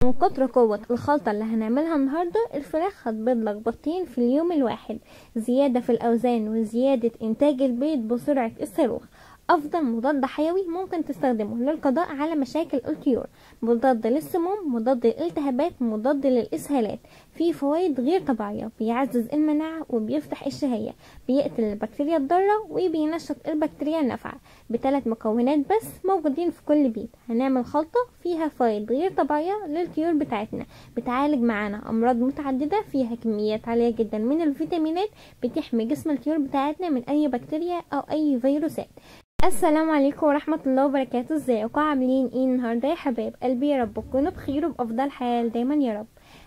من كتر قوة الخلطة اللي هنعملها النهاردة الفراخ هتبيض لك بيضتين في اليوم الواحد، زيادة في الأوزان وزيادة إنتاج البيض بسرعة الصاروخ. أفضل مضاد حيوي ممكن تستخدمه للقضاء على مشاكل الطيور، مضاد للسموم، مضاد للالتهابات، مضاد للإسهالات. فيه فوائد غير طبيعية، بيعزز المناعة وبيفتح الشهية، بيقتل البكتيريا الضارة وبينشط البكتيريا النافعة. ب3 مكونات بس موجودين في كل بيت. هنعمل خلطة فيها فوائد غير طبيعية للطيور بتاعتنا، بتعالج معانا أمراض متعددة، فيها كميات عالية جدا من الفيتامينات، بتحمي جسم الطيور بتاعتنا من أي بكتيريا أو أي فيروسات. السلام عليكم ورحمة الله وبركاته. ازيكم عاملين ايه النهاردة يا حبايب قلبي؟ يا رب تكونوا بخير وبأفضل حال دايما يا رب.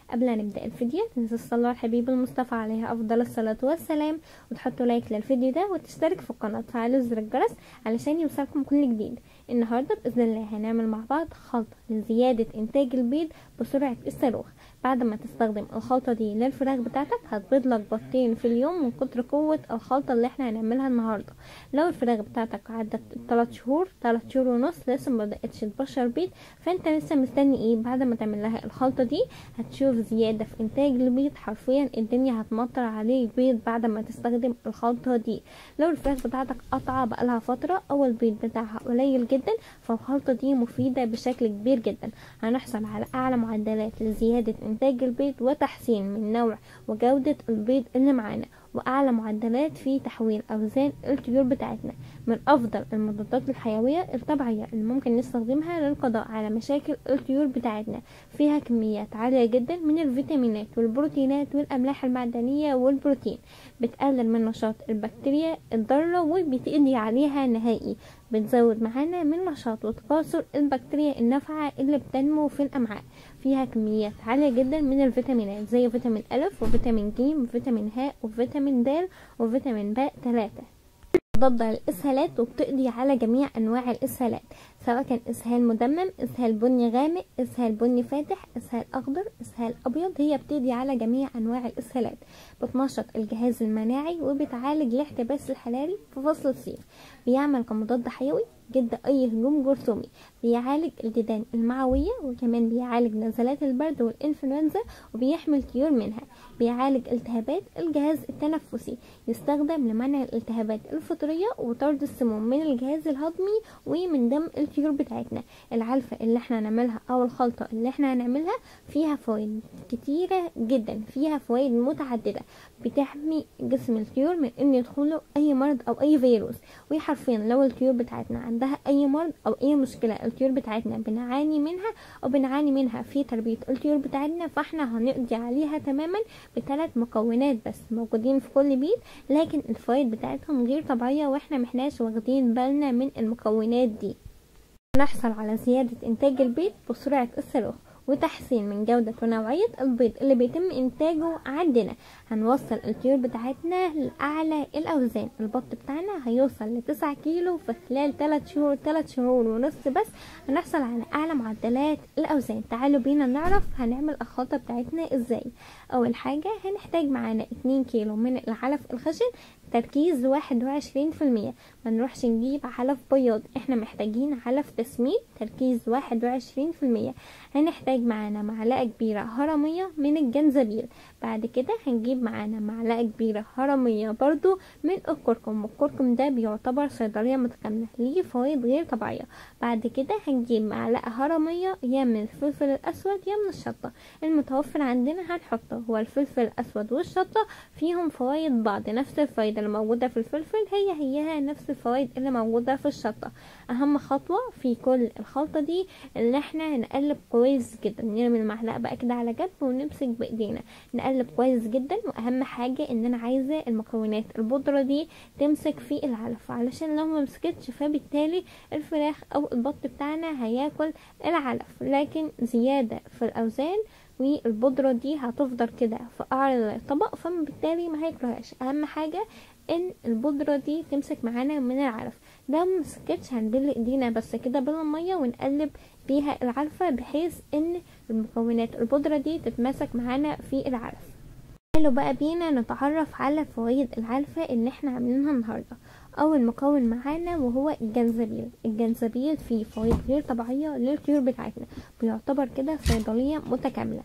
قبل ما نبدأ الفيديو تنسوا تصلوا على الحبيب المصطفى عليه أفضل الصلاة والسلام، وتحطوا لايك للفيديو ده وتشترك في القناة وتفعلوا زر الجرس علشان يوصلكم كل جديد. النهاردة بإذن الله هنعمل مع بعض خلطة لزيادة إنتاج البيض بسرعة الصاروخ. بعد ما تستخدم الخلطة دي للفراخ بتاعتك هتبيض لك بيضتين في اليوم من كتر قوة الخلطة اللي احنا هنعملها النهاردة. لو الفراخ بتاعتك عدت 3 شهور 3 شهور ونص لسه ما بدأتش تبشر بيض، فانت لسه مستني ايه؟ بعد ما تعمل لها الخلطة دي هتشوف زيادة في انتاج البيض، حرفيا الدنيا هتمطر عليه بيض بعد ما تستخدم الخلطة دي. لو الفراخ بتاعتك قطعة بقالها فترة او البيض بتاعها قليل جدا، فالخلطة دي مفيدة بشكل كبير جدا. هنحصل على اعلى معدلات لزيادة انتاج البيض وتحسين من نوع وجودة البيض اللي معانا، واعلى معدلات في تحويل اوزان الطيور بتاعتنا. من افضل المضادات الحيوية الطبيعية اللي ممكن نستخدمها للقضاء على مشاكل الطيور بتاعتنا، فيها كميات عالية جدا من الفيتامينات والبروتينات والاملاح المعدنية والبروتين، بتقلل من نشاط البكتيريا الضارة وبتقضي عليها نهائي، بتزود معانا من نشاط وتكاثر البكتيريا النافعة اللي بتنمو في الامعاء. فيها كميات عالية جدا من الفيتامينات زي فيتامين أ وفيتامين ج وفيتامين ه وفيتامين د وفيتامين ب3، ضد الإسهالات وبتقضي على جميع أنواع الإسهالات، سواء كان إسهال مدمم، إسهال بني غامق، إسهال بني فاتح، إسهال أخضر، إسهال أبيض. هي بتقضي على جميع أنواع الإسهالات، بتنشط الجهاز المناعي وبتعالج الاحتباس الحراري في فصل الصيف، بيعمل كمضاد حيوي ضد أي هجوم جرثومي، بيعالج الديدان المعوية، وكمان بيعالج نزلات البرد والإنفلونزا وبيحمي الطيور منها، بيعالج التهابات الجهاز التنفسي، يستخدم لمنع الالتهابات الفطرية وطرد السموم من الجهاز الهضمي ومن دم الطيور بتاعتنا. العلفة اللي احنا هنعملها او الخلطة اللي احنا هنعملها فيها فوائد كتيرة جدا، فيها فوائد متعددة، بتحمي جسم الطيور من ان يدخله اي مرض او اي فيروس. وحرفيا لو الطيور بتاعتنا عندها اي مرض او اي مشكلة الطيور بتاعتنا بنعاني منها في تربية الطيور بتاعتنا، فاحنا هنقضي عليها تماما ب3 مكونات بس موجودين في كل بيت، لكن الفوائد بتاعتهم غير طبيعية واحنا محناش واخدين بالنا من المكونات دي. نحصل على زيادة انتاج البيض بسرعة الصاروخ وتحسين من جودة ونوعية البيض اللي بيتم انتاجه عندنا. هنوصل الطيور بتاعتنا لأعلى الأوزان، البط بتاعنا هيوصل ل9 كيلو في خلال 3 شهور ونص بس. هنحصل على أعلى معدلات الأوزان. تعالوا بينا نعرف هنعمل الخلطة بتاعتنا ازاي. أول حاجة هنحتاج معانا 2 كيلو من العلف الخشن تركيز 21%. ما نروحش نجيب علف بياض، احنا محتاجين علف تسميد تركيز 21%. هنحتاج معانا معلقة كبيرة هرمية من الجنزبيل. بعد كده هنجيب معانا معلقة كبيرة هرمية برضو من الكركم، والكركم ده بيعتبر صيدلية متكاملة، ليه فوائد غير طبيعية. بعد كده هنجيب معلقة هرمية يا من الفلفل الأسود يا من الشطة، المتوفر عندنا هنحطه. هو الفلفل الأسود والشطة فيهم فوائد بعض، نفس الفايدة اللي موجودة في الفلفل هي نفس الفوائد اللي موجودة في الشطة. أهم خطوة في كل الخلطة دي اللي احنا نقلب كويس جدا، نرمي المعلقة بقى كده على جنب ونمسك بإيدينا نقلب كويس جدا. واهم حاجة ان انا عايزة المكونات البودرة دي تمسك في العلف، علشان لو ما مسكتش فبالتالي الفراخ او البط بتاعنا هياكل العلف، لكن زيادة في الاوزان والبودرة دي هتفضل كده في قعر الطبق، فبالتالي ما هياكلهاش. اهم حاجة ان البودرة دي تمسك معانا من العلف. لو ما مسكتش هنبل ايدينا بس كده بالمية ونقلب بيها العلفة بحيث ان المكونات البودرة دي تتمسك معانا في العلف. تعالوا بقى بينا نتعرف على فوائد العلفة اللي احنا عاملينها النهاردة. اول مكون معانا وهو الجنزبيل. الجنزبيل فيه فوائد غير طبيعيه للطيور بتاعتنا، بيعتبر كده صيدليه متكامله.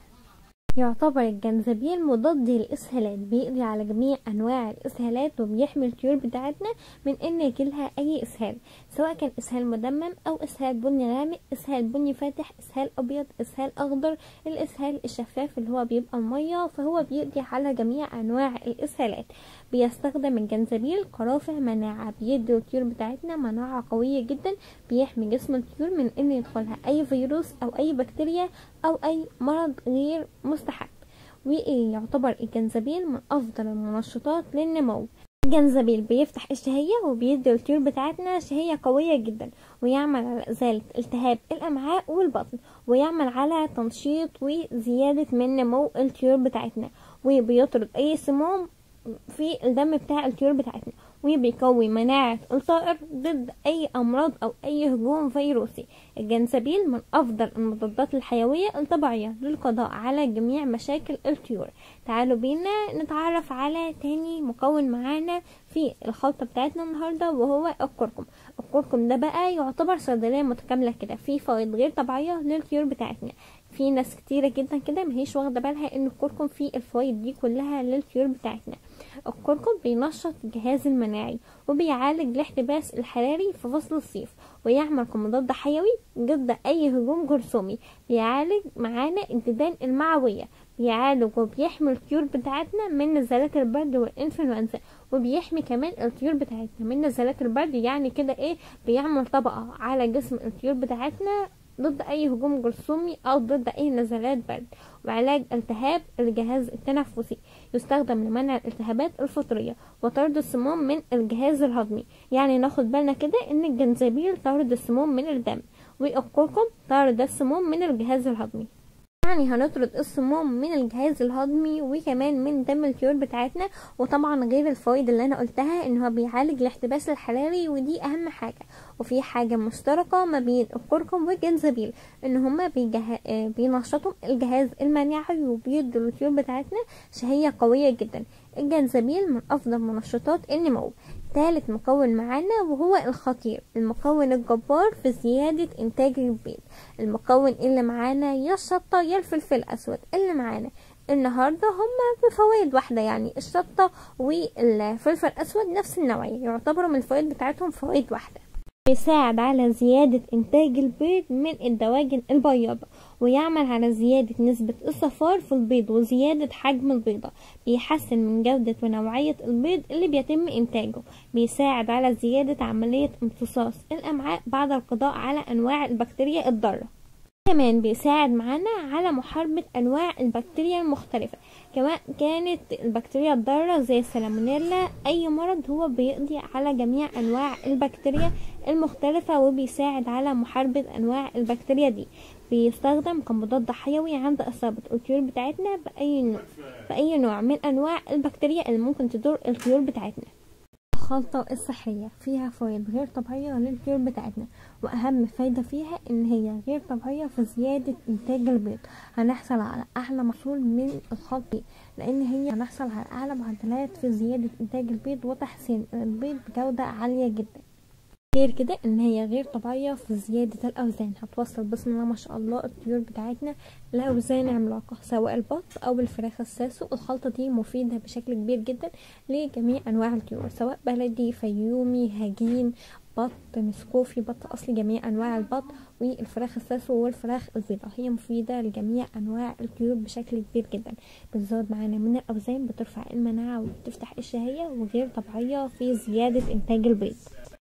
يعتبر الجنزبيل مضاد للإسهالات، بيقضي على جميع أنواع الإسهالات، وبيحمي الطيور بتاعتنا من إن يجيلها أي إسهال، سواء كان إسهال مدمم أو إسهال بني غامق، إسهال بني فاتح، إسهال أبيض، إسهال أخضر، الإسهال الشفاف اللي هو بيبقى المية، فهو بيقضي على جميع أنواع الإسهالات. بيستخدم الجنزبيل كرافع مناعة، بيدي الطيور بتاعتنا مناعة قوية جدا، بيحمي جسم الطيور من إن يدخلها أي فيروس أو أي بكتيريا أو أي مرض غير مستحب. ويعتبر الجنزبيل من أفضل المنشطات للنمو. الجنزبيل بيفتح الشهية وبيدي الطيور بتاعتنا شهية قوية جدا، ويعمل على إزالة التهاب الأمعاء والبطن، ويعمل على تنشيط وزيادة من نمو الطيور بتاعتنا، وبيطرد أي سموم في الدم بتاع الطيور بتاعتنا، وبيقوي مناعة الطائر ضد أي أمراض أو أي هجوم فيروسي. الجنزبيل من أفضل المضادات الحيوية الطبيعية للقضاء على جميع مشاكل الطيور. تعالوا بينا نتعرف على تاني مكون معانا في الخلطة بتاعتنا النهاردة، وهو الكركم. الكركم ده بقى يعتبر صيدلية متكاملة كده، فيه فوائد غير طبيعية للطيور بتاعتنا. في ناس كتيرة جدا كده مهيش واخدة بالها ان الكركم فيه الفوائد دي كلها للطيور بتاعتنا. الكركم بينشط الجهاز المناعي، وبيعالج الاحتباس الحراري في فصل الصيف، ويعمل كمضاد حيوي ضد اي هجوم جرثومي. بيعالج معانا الديدان المعوية، بيعالج وبيحمي الطيور بتاعتنا من نزلات البرد والانفلونزا، وبيحمي كمان الطيور بتاعتنا من نزلات البرد. يعني كده ايه، بيعمل طبقة على جسم الطيور بتاعتنا ضد اي هجوم جرثومي او ضد اي نزلات برد. وعلاج التهاب الجهاز التنفسي، يستخدم لمنع الالتهابات الفطرية وطرد السموم من الجهاز الهضمي. يعني ناخد بالنا كده ان الجنزبيل طرد السموم من الدم، والكركم طرد السموم من الجهاز الهضمي. يعني هنطرد السموم من الجهاز الهضمي وكمان من دم الطيور بتاعتنا. وطبعا غير الفوائد اللي انا قلتها ان هو بيعالج الاحتباس الحراري، ودي اهم حاجة. وفي حاجة مشتركة ما بين الكركم والجنزبيل، ان هما بينشطوا الجهاز المناعي، وبيدوا للطيور بتاعتنا شهية قوية جدا. الجنزبيل من افضل منشطات النمو. ثالث مكون معانا وهو الخطير، المكون الجبار في زيادة انتاج البيض. المكون اللي معانا يا الشطة يا الفلفل الاسود اللي معانا النهاردة هما بفوائد واحدة، يعني الشطة والفلفل الاسود نفس النوعية، يعتبروا من الفوائد بتاعتهم فوائد واحدة. بيساعد على زيادة إنتاج البيض من الدواجن البياضة، ويعمل على زيادة نسبة الصفار في البيض وزيادة حجم البيضة. بيحسن من جودة ونوعية البيض اللي بيتم إنتاجه. بيساعد على زيادة عملية امتصاص الأمعاء بعد القضاء على أنواع البكتيريا الضارة. كمان بيساعد معانا على محاربة أنواع البكتيريا المختلفة، كمان كانت البكتيريا الضارة زي السالمونيلا. أي مرض هو بيقضي على جميع أنواع البكتيريا المختلفة، وبيساعد على محاربة أنواع البكتيريا دي. بيستخدم كمضاد حيوي عند إصابة الطيور بتاعتنا بأي نوع من أنواع البكتيريا اللي ممكن تضر الطيور بتاعتنا. الخلطة الصحية فيها فوائد غير طبيعية للطيور بتاعتنا، وأهم فايدة فيها إن هي غير طبيعية في زيادة إنتاج البيض. هنحصل على أعلى محصول من الخلطة، لأن هي هنحصل على أعلى معدلات في زيادة إنتاج البيض وتحسين البيض بجودة عالية جدا. غير كده ان هي غير طبيعية في زيادة الاوزان، هتوصل بسم الله ما شاء الله الطيور بتاعتنا لاوزان عملاقة، سواء البط او الفراخ الساسو. الخلطة دي مفيدة بشكل كبير جدا لجميع انواع الطيور، سواء بلدي، فيومي، هجين، بط مسكوفي، بط اصلي، جميع انواع البط والفراخ الساسو والفراخ البيضاء. هي مفيدة لجميع انواع الطيور بشكل كبير جدا. بتزود معانا من الاوزان، بترفع المناعة وبتفتح الشهية، وغير طبيعية في زيادة انتاج البيض.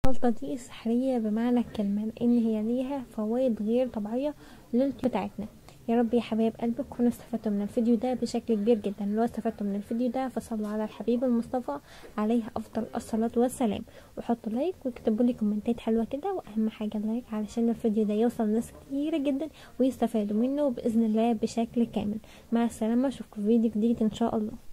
الخلطة دي سحرية بمعنى الكلمة، لان هي ليها فوائد غير طبيعية للطيور بتاعتنا. يا رب يا حبايب قلبي تكونوا استفدتوا من الفيديو ده بشكل كبير جدا. لو استفدتوا من الفيديو ده فصلوا على الحبيب المصطفى عليه افضل الصلاة والسلام، وحطوا لايك واكتبوا لي كومنتات حلوة كده، واهم حاجة اللايك علشان الفيديو ده يوصل لناس كتيرة جدا ويستفادوا منه باذن الله بشكل كامل. مع السلامة، اشوفكم في فيديو جديد ان شاء الله.